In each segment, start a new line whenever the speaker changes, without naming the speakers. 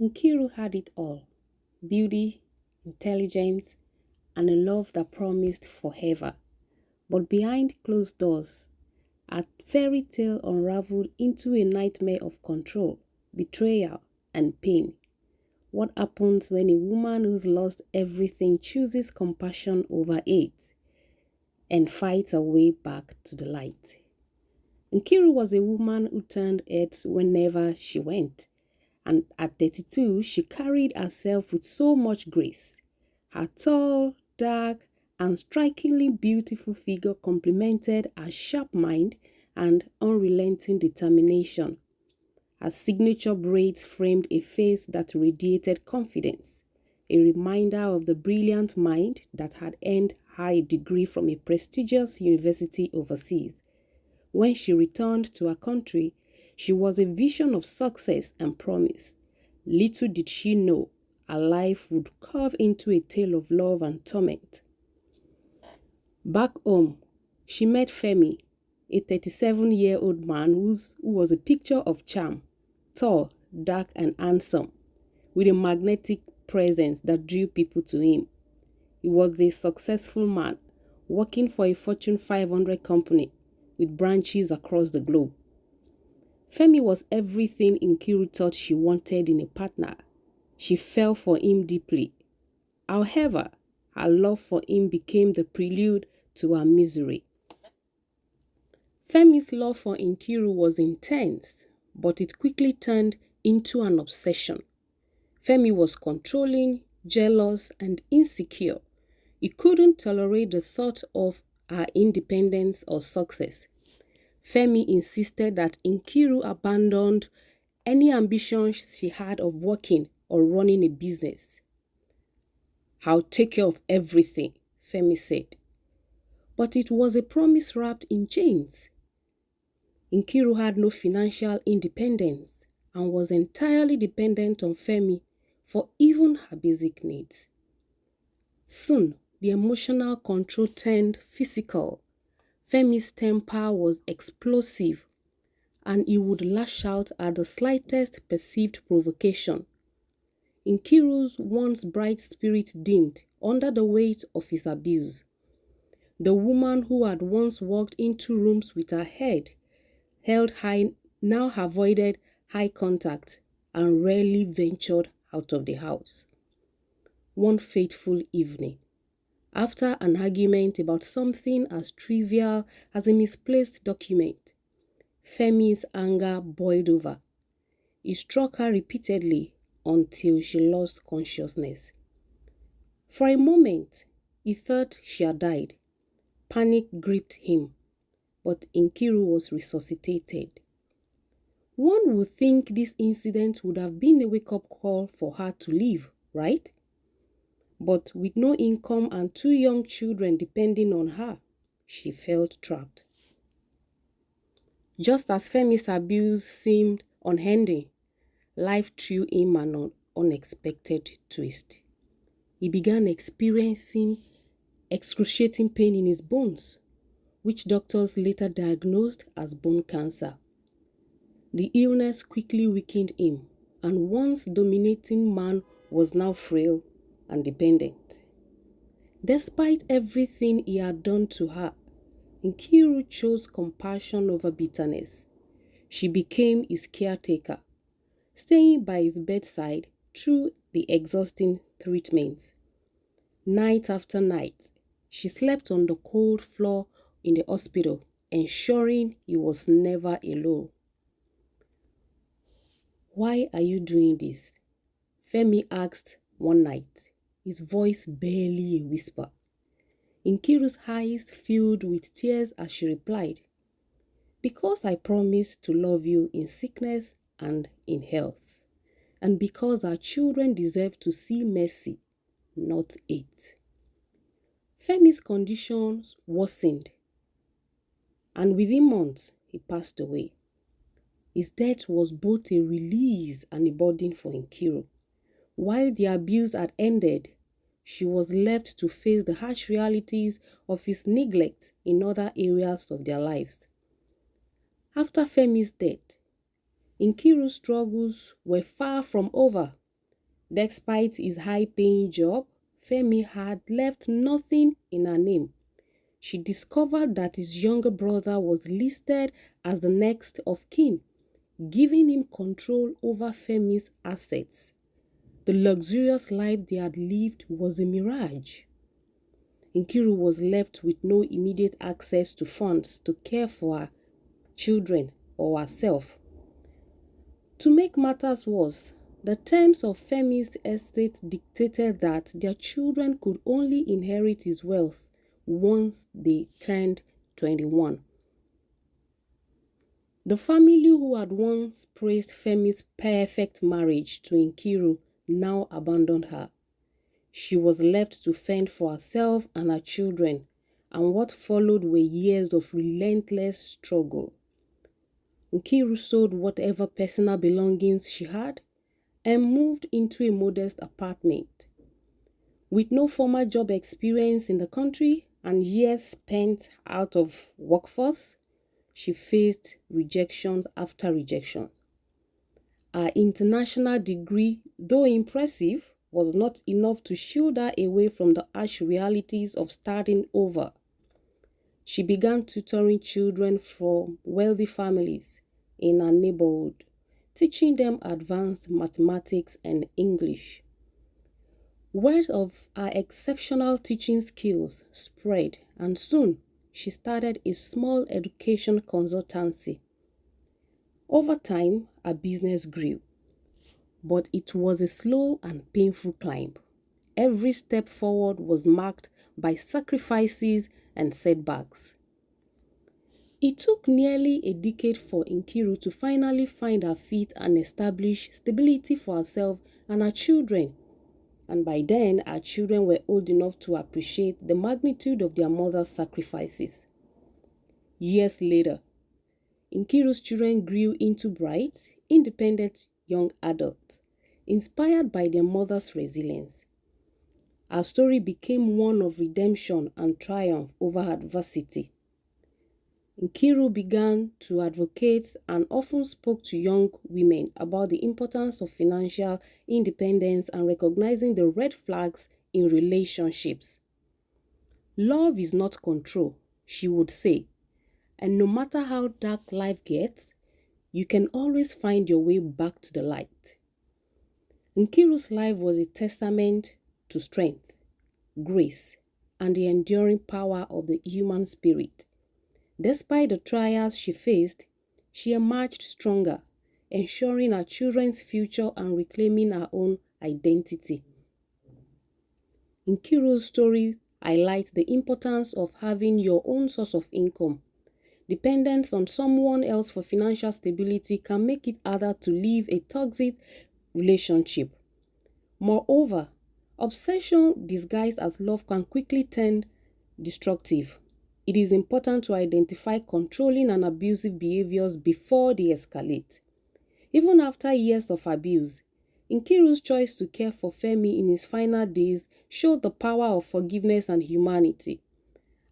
Nkiru had it all: beauty, intelligence, and a love that promised forever. But behind closed doors, a fairy tale unraveled into a nightmare of control, betrayal, and pain. What happens when a woman who's lost everything chooses compassion over it and fights her way back to the light? Nkiru was a woman who turned heads whenever she went, and at 32, she carried herself with so much grace. Her tall, dark, and strikingly beautiful figure complemented her sharp mind and unrelenting determination. Her signature braids framed a face that radiated confidence, a reminder of the brilliant mind that had earned her a degree from a prestigious university overseas. When she returned to her country, she was a vision of success and promise. Little did she know her life would curve into a tale of love and torment. Back home, she met Femi, a 37-year-old man who was a picture of charm, tall, dark, and handsome, with a magnetic presence that drew people to him. He was a successful man, working for a Fortune 500 company with branches across the globe. Femi was everything Nkiru thought she wanted in a partner. She fell for him deeply. However, her love for him became the prelude to her misery. Femi's love for Nkiru was intense, but it quickly turned into an obsession. Femi was controlling, jealous, and insecure. He couldn't tolerate the thought of her independence or success. Femi insisted that Nkiru abandoned any ambitions she had of working or running a business. "I'll take care of everything," Femi said. But it was a promise wrapped in chains. Nkiru had no financial independence and was entirely dependent on Femi for even her basic needs. Soon, the emotional control turned physical. Femi's temper was explosive, and he would lash out at the slightest perceived provocation. Nkiru's once bright spirit dimmed under the weight of his abuse. The woman who had once walked into rooms with her head held high now avoided eye contact and rarely ventured out of the house. One fateful evening, after an argument about something as trivial as a misplaced document, Femi's anger boiled over. He struck her repeatedly until she lost consciousness. For a moment, he thought she had died. Panic gripped him, but Nkiru was resuscitated. One would think this incident would have been a wake-up call for her to leave, right? But with no income and two young children depending on her, she felt trapped. Just as Femi's abuse seemed unending, life threw him an unexpected twist. He began experiencing excruciating pain in his bones, which doctors later diagnosed as bone cancer. The illness quickly weakened him, and once dominating man was now frail and dependent. Despite everything he had done to her, Nkiru chose compassion over bitterness. She became his caretaker, staying by his bedside through the exhausting treatments. Night after night, she slept on the cold floor in the hospital, ensuring he was never alone. "Why are you doing this?" Femi asked one night, his voice barely a whisper. Nkiru's eyes filled with tears as she replied, "Because I promised to love you in sickness and in health, and because our children deserve to see mercy, not hate." Femi's conditions worsened, and within months, he passed away. His death was both a release and a burden for Nkiru. While the abuse had ended, she was left to face the harsh realities of his neglect in other areas of their lives. After Femi's death, Nkiru's struggles were far from over. Despite his high-paying job, Femi had left nothing in her name. She discovered that his younger brother was listed as the next of kin, giving him control over Femi's assets. The luxurious life they had lived was a mirage. Nkiru was left with no immediate access to funds to care for her children or herself. To make matters worse, the terms of Femi's estate dictated that their children could only inherit his wealth once they turned 21. The family who had once praised Femi's perfect marriage to Nkiru now abandoned her. She was left to fend for herself and her children, and what followed were years of relentless struggle. Nkiru sold whatever personal belongings she had and moved into a modest apartment. With no former job experience in the country and years spent out of workforce, she faced rejection after rejection. Her international degree, though impressive, was not enough to shield her away from the harsh realities of starting over. She began tutoring children from wealthy families in her neighborhood, teaching them advanced mathematics and English. Word of her exceptional teaching skills spread, and soon she started a small education consultancy. Over time, her business grew, but it was a slow and painful climb. Every step forward was marked by sacrifices and setbacks. It took nearly a decade for Nkiru to finally find her feet and establish stability for herself and her children. And by then, her children were old enough to appreciate the magnitude of their mother's sacrifices. Years later, Nkiru's children grew into bright, independent young adults, inspired by their mother's resilience. Our story became one of redemption and triumph over adversity. Nkiru began to advocate and often spoke to young women about the importance of financial independence and recognizing the red flags in relationships. Love is not control, she would say, and no matter how dark life gets, you can always find your way back to the light. Nkiru's life was a testament to strength, grace, and the enduring power of the human spirit. Despite the trials she faced, she emerged stronger, ensuring her children's future and reclaiming her own identity. Nkiru's story highlights the importance of having your own source of income. Dependence on someone else for financial stability can make it harder to live a toxic relationship. Moreover, obsession disguised as love can quickly turn destructive. It is important to identify controlling and abusive behaviors before they escalate. Even after years of abuse, Nkiru's choice to care for Femi in his final days showed the power of forgiveness and humanity.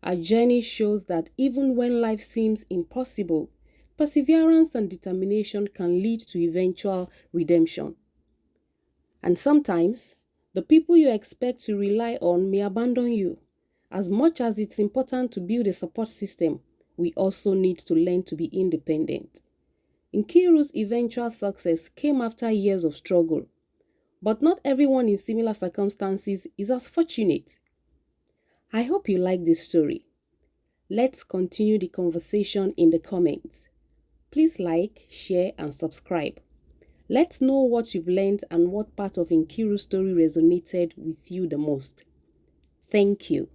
Our journey shows that even when life seems impossible, perseverance and determination can lead to eventual redemption. And sometimes, the people you expect to rely on may abandon you. As much as it's important to build a support system, we also need to learn to be independent. Nkiru's eventual success came after years of struggle, but not everyone in similar circumstances is as fortunate. I hope you like this story. Let's continue the conversation in the comments. Please like, share, and subscribe. Let's know what you've learned and what part of Nkiru's story resonated with you the most. Thank you.